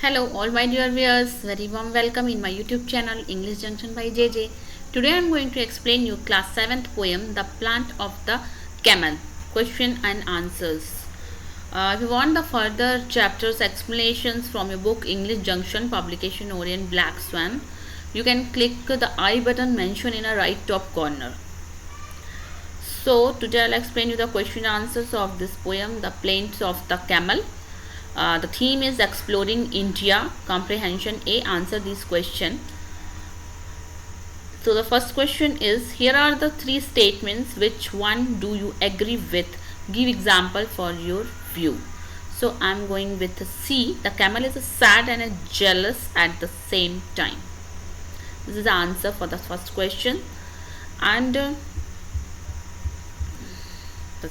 Hello, all my dear viewers. Very warm welcome in my YouTube channel English Junction by JJ. Today I am going to explain you class 7th poem The Plant of the Camel. Question and answers. If you want the further chapters explanations from your book English Junction publication Orient Black Swan, you can click the I button mentioned in a right top corner. So today I'll explain you the question answers of this poem The Plains of the Camel. The theme is exploring India. Comprehension A. Answer this question. So the first question is, here are the three statements. Which one do you agree with? Give example for your view. So I am going with C. The camel is sad and jealous at the same time. This is the answer for the first question. And the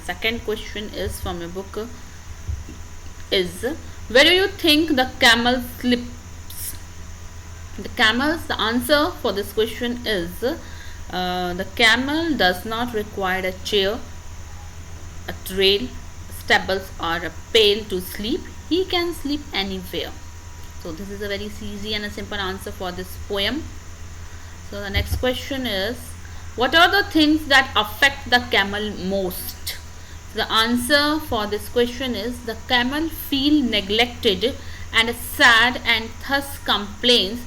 second question is from your book is, where do you think the camel sleeps? The answer for this question is, the camel does not require a chair, a trail, stables or a pail to sleep. He can sleep anywhere. So this is a very easy and a simple answer for this poem. So the next question is, what are the things that affect the camel most? The answer for this question is, the camel feels neglected and sad and thus complains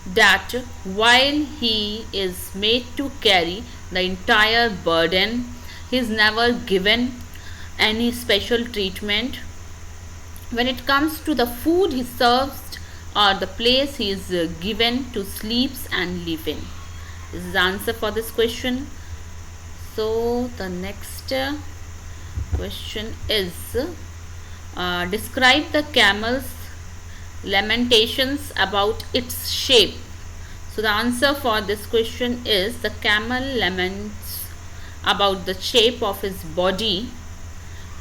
that while he is made to carry the entire burden, he is never given any special treatment. When it comes to the food he serves or the place he is given to sleep and live in. This is the answer for this question. So the next question is, describe the camel's lamentations about its shape. So the answer for this question is, the camel laments about the shape of his body.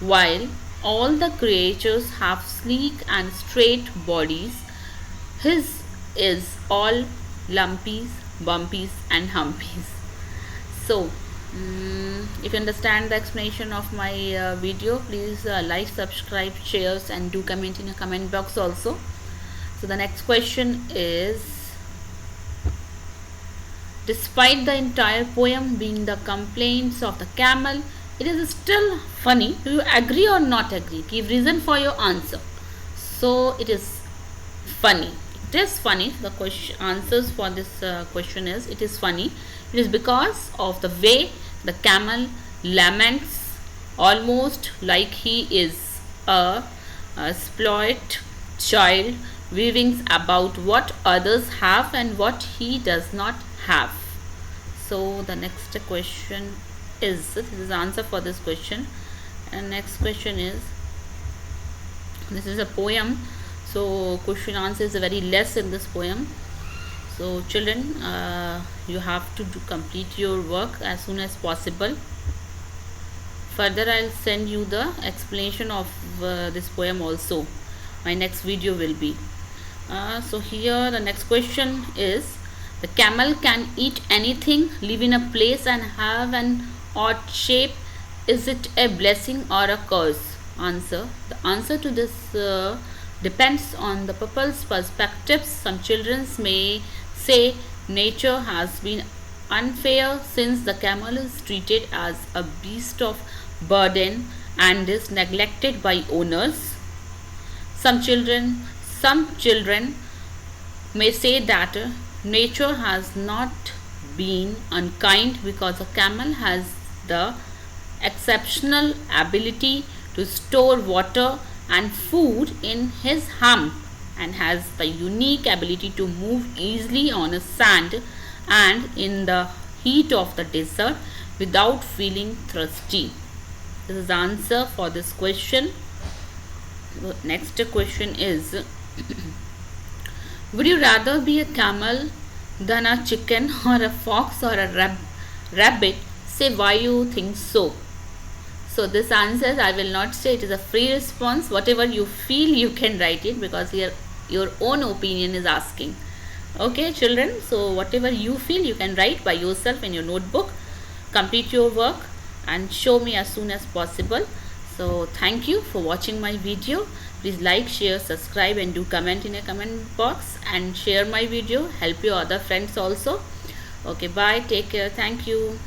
While all the creatures have sleek and straight bodies, his is all lumpies, bumpies and humpies. So if you understand the explanation of my video, please like, subscribe, shares and do comment in the comment box also. So the next question is, despite the entire poem being the complaints of the camel, it is still funny. Do you agree or not agree? Give reason for your answer. So it is funny. It is funny. The question answers for this question is, it is funny. It is because of the way the camel laments, almost like he is a spoilt child, weaving about what others have and what he does not have. So the next question is, this is the answer for this question. And next question is, this is a poem, so question answer is very less in this poem. So children, you have to complete your work as soon as possible. Further I'll send you the explanation of this poem also. My next video will be. So here the next question is, the camel can eat anything, live in a place and have an odd shape. Is it a blessing or a curse? Answer. The answer to this depends on the people's perspectives. Some children may say nature has been unfair since the camel is treated as a beast of burden and is neglected by owners. Some children may say that nature has not been unkind because a camel has the exceptional ability to store water and food in his hump and has the unique ability to move easily on a sand and in the heat of the desert without feeling thirsty. This is the answer for this question. Next question is, would you rather be a camel than a chicken or a fox or a rabbit? Say why you think so. So this answer I will not say, it is a free response. Whatever you feel you can write it, because here your own opinion is asking. Okay children, so whatever you feel you can write by yourself in your notebook. Complete your work and show me as soon as possible. So thank you for watching my video. Please like, share, subscribe, and do comment in a comment box, and share my video. Help your other friends also. Okay, bye. Take care. Thank you.